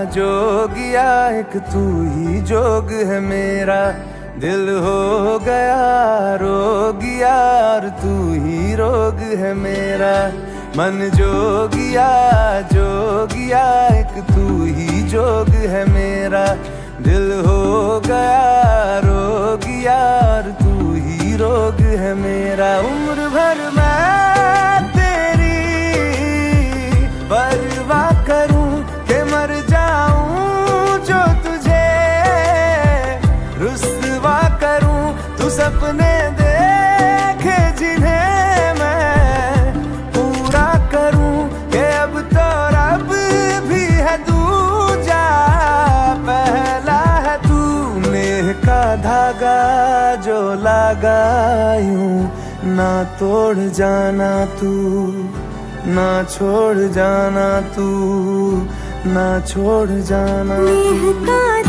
जोगिया एक तू ही जोग है मेरा। दिल हो गया रोगिया और तू ही रोग है मेरा। मन जोगिया जोगिया एक तू ही जोग है मेरा। दिल हो गया रोगिया और तू ही रोग है मेरा। उम्र भर मैं तेरी परवाह करूं कि मर जाऊं जो तुझे रुस्वा करूं। तू सपने देखे जिन्हें मैं पूरा करूं कि अब तो रब भी है दूजा पहला है तू। नेह का धागा जो लगा यूं ना तोड़ जाना तू, ना छोड़ जाना तू, ना छोड़ जाना तू।